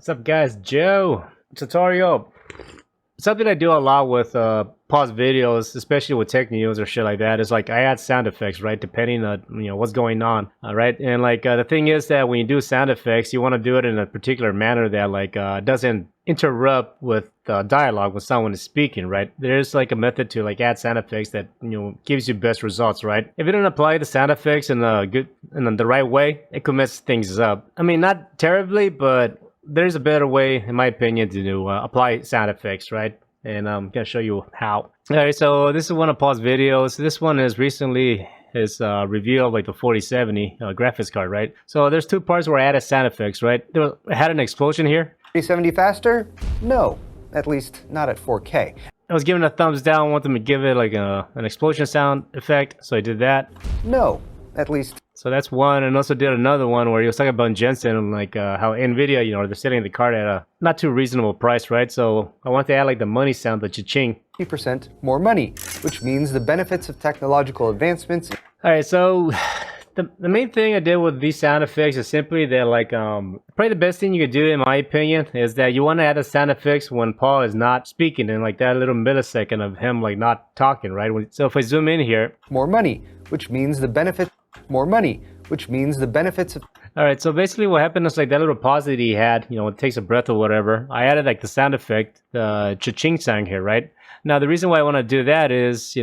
What's up guys, Joe tutorial. Something I do a lot with pause videos, especially with tech news or shit like that, is like I add sound effects, right, depending on what's going on, right? And like the thing is that when you do sound effects, you want to do it in a particular manner that like doesn't interrupt with dialogue when someone is speaking, right? There's like a method to like add sound effects that gives you best results, right? If you don't apply the sound effects in the right way, it could mess things up. I mean, not terribly, but there's a better way, in my opinion, to apply sound effects, right? And I'm gonna show you how. All right, so this is one of Paul's videos. This one is recently his review of like the 4070 graphics card, right? So there's two parts where I added sound effects, right? I had an explosion here. 370 faster? No, at least not at 4K. I was giving a thumbs down, wanted to give it like an explosion sound effect, so I did that. No, at least. So that's one, and also did another one where he was talking about Jensen and like how Nvidia, they're selling the card at a not too reasonable price, right? So I want to add like the money sound, the cha-ching. 50% more money, which means the benefits of technological advancements. All right, so the main thing I did with these sound effects is simply that like probably the best thing you could do, in my opinion, is that you want to add the sound effects when Paul is not speaking, in like that little millisecond of him like not talking, right? So if I zoom in here, more money, which means the benefit. More money, which means the benefits of. All right, so basically what happened is like that little pause that he had, it takes a breath or whatever. I added like the sound effect, the cha-ching sound here, right? Now the reason why I want to do that is,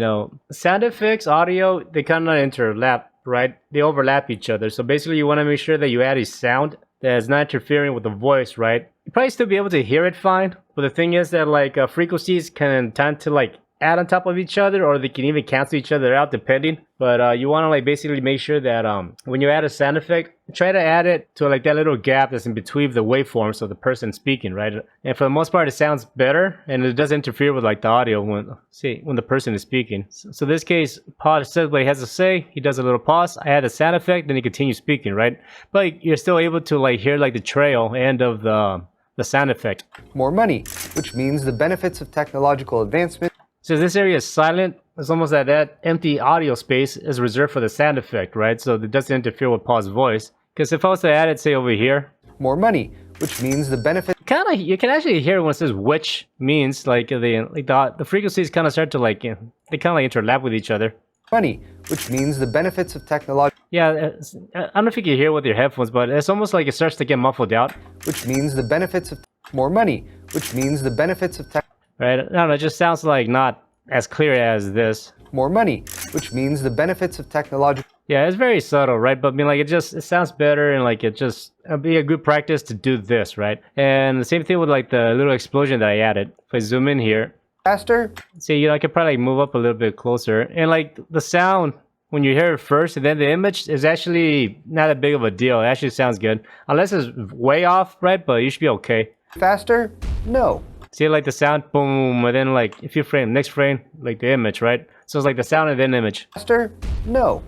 sound effects, audio, they kind of interlap, right? They overlap each other. So basically you want to make sure that you add a sound that is not interfering with the voice, right? You probably still be able to hear it fine, but the thing is that like frequencies can tend to like add on top of each other, or they can even cancel each other out depending. But you want to like basically make sure that when you add a sound effect, try to add it to like that little gap that's in between the waveforms of the person speaking, right? And for the most part it sounds better and it doesn't interfere with like the audio when the person is speaking. So this case, Paul says what he has to say, he does a little pause, I add a sound effect, then he continues speaking, right? But you're still able to like hear like the trail end of the sound effect. More money, which means the benefits of technological advancement. So this area is silent. It's almost that empty audio space is reserved for the sound effect, right? So it doesn't interfere with Paul's voice. Because if I was to add it, say over here, more money, which means the benefit. You can actually hear when it says which means like the frequencies kind of start to like they kind of like interlap with each other. Money, which means the benefits of technology. Yeah, I don't know if you can hear with your headphones, but it's almost like it starts to get muffled out. Which means the benefits of more money, which means the benefits of tech. Right? I don't know, it just sounds like not as clear as this. More money, which means the benefits of technology. Yeah, it's very subtle, right? But I mean, like, it sounds better, and like, it'd be a good practice to do this, right? And the same thing with like the little explosion that I added. If I zoom in here, faster. See, I could probably move up a little bit closer, and like the sound when you hear it first, and then the image is actually not that big of a deal. It actually sounds good, unless it's way off, right? But you should be okay. Faster? No. See, like the sound, boom, and then like if you frame, next frame, like the image, right? So it's like the sound and then image. Faster? No.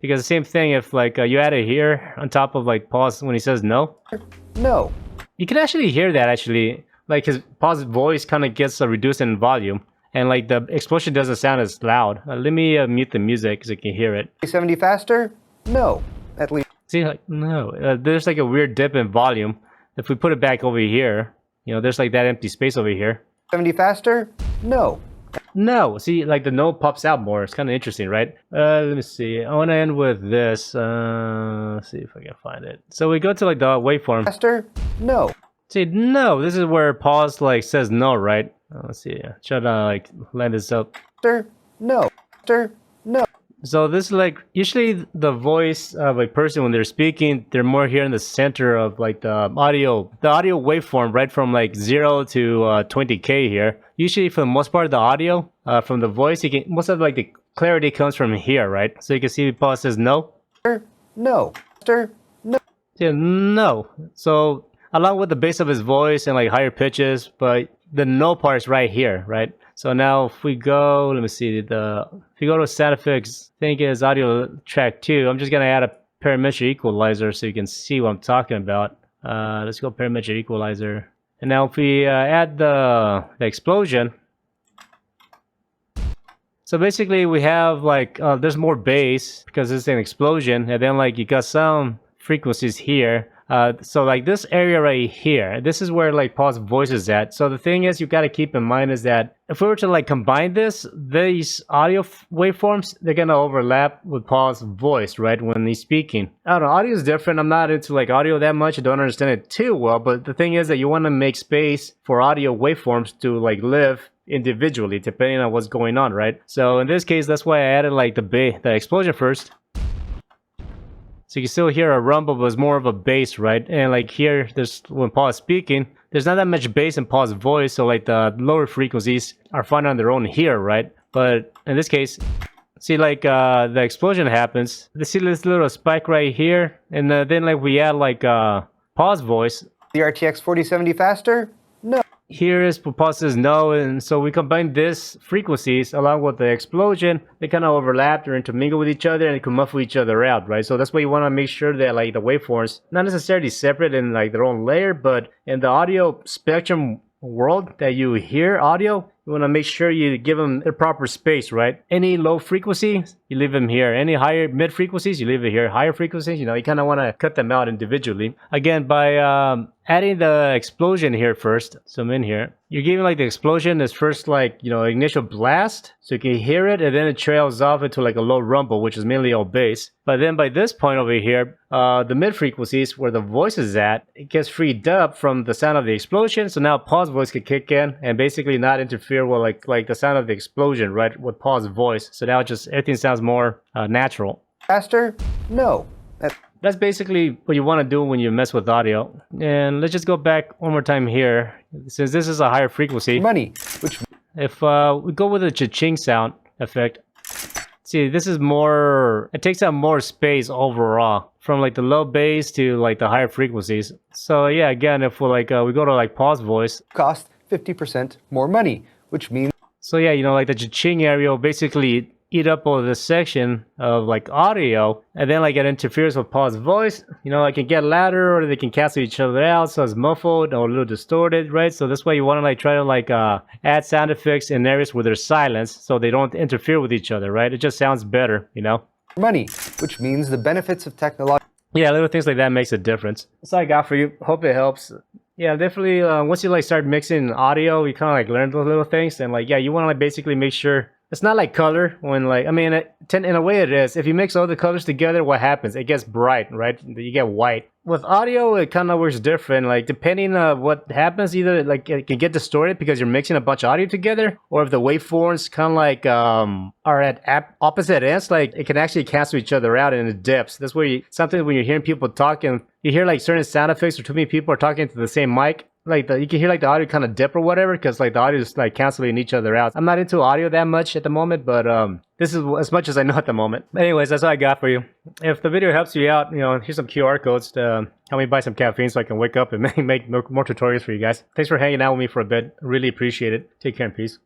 Because the same thing, if like you add it here on top of like pause when he says no. No. You can actually hear that actually, like his pause voice kind of gets reduced in volume, and like the explosion doesn't sound as loud. Let me mute the music because you can hear it. 70 faster? No. At least. See, like no, there's like a weird dip in volume. If we put it back over here. There's like that empty space over here. 70 faster? No. No. See, like the no pops out more. It's kind of interesting, right? Let me see. I want to end with this. Let's see if I can find it. So we go to like the waveform. Faster? No. See, no. This is where pause like says no, right? Let's see. Try to like line this up. Faster? No. Faster? No. So this is like usually the voice of a person when they're speaking, they're more here in the center of like the audio waveform, right from like 0 to 20K here. Usually for the most part of the audio from the voice, most of like the clarity comes from here, right? So you can see Paul says no. No. No. Yeah, no. So along with the bass of his voice and like higher pitches, but the no part is right here, right? So now if we go, let me see, if you go to sound effects, I think it's audio track 2, I'm just going to add a parametric equalizer so you can see what I'm talking about. Let's go parametric equalizer. And now if we add the explosion, so basically we have like, there's more bass because it's an explosion, and then like you got some frequencies here So like this area right here, this is where like pause voice is at. So the thing is, you got to keep in mind is that if we were to like combine these audio waveforms, they're gonna overlap with pause voice, right, when he's speaking. I don't know, audio is different. I'm not into like audio that much. I don't understand it too well, but the thing is that you want to make space for audio waveforms to like live individually depending on what's going on, right? So in this case, that's why I added like the explosion first. So you can still hear a rumble, but it's more of a bass, right? And like here, there's when Paul is speaking, there's not that much bass in Paul's voice, so like the lower frequencies are fine on their own here, right? But in this case, see like the explosion happens. You see this little spike right here, and then like we add like Paul's voice. The RTX 4070 faster? No. Here is Paul says no, and so we combine this frequencies along with the explosion. They kind of overlap, they're intermingle with each other, and they can muffle each other out, right? So that's why you want to make sure that like the waveforms not necessarily separate in like their own layer, but in the audio spectrum world that you hear audio, you want to make sure you give them their proper space, right? Any low frequency, you leave them here. Any higher mid frequencies, you leave it here. Higher frequencies, you know, you kind of want to cut them out individually. Again, by adding the explosion here first, zoom in here, you're giving like the explosion this first like, you know, initial blast, so you can hear it, and then it trails off into like a low rumble, which is mainly all bass. But then by this point over here, the mid frequencies where the voice is at, it gets freed up from the sound of the explosion, so now Paul's voice can kick in and basically not interfere with like the sound of the explosion, right, with Paul's voice. So now just everything sounds more natural. Faster? No. That's basically what you want to do when you mess with audio. And let's just go back one more time here. Since this is a higher frequency, Money, which if we go with a cha-ching sound effect, see, this is more, it takes up more space overall from like the low bass to like the higher frequencies. So yeah, again, if we like we go to like Paul's voice, cost 50% more money, which means so yeah, you know, like the cha-ching area will basically eat up all this section of like audio, and then like it interferes with Paul's voice. You know, it can get louder or they can cancel each other out, so it's muffled or a little distorted, right? So that's why you want to like try to like add sound effects in areas where there's silence, so they don't interfere with each other, right? It just sounds better, you know. money, which means the benefits of technology. Yeah, little things like that makes a difference. That's all I got for you. Hope it helps. Yeah, definitely. Once you like start mixing audio, you kind of like learn those little things, and like yeah, you want to like basically make sure. It's not like color when like, I mean, in a way it is. If you mix all the colors together, what happens? It gets bright, right? You get white. With audio, it kind of works different. Like depending on what happens, either like it can get distorted because you're mixing a bunch of audio together, or if the waveforms kind of like are at opposite ends, like it can actually cancel each other out in the dips. That's where sometimes when you're hearing people talking, you hear like certain sound effects or too many people are talking to the same mic. Like you can hear like the audio kind of dip or whatever because like the audio is like canceling each other out. I'm not into audio that much at the moment, but this is as much as I know at the moment. Anyways, that's all I got for you. If the video helps you out, you know, here's some QR codes to help me buy some caffeine so I can wake up and make more tutorials for you guys. Thanks for hanging out with me for a bit. Really appreciate it. Take care and peace.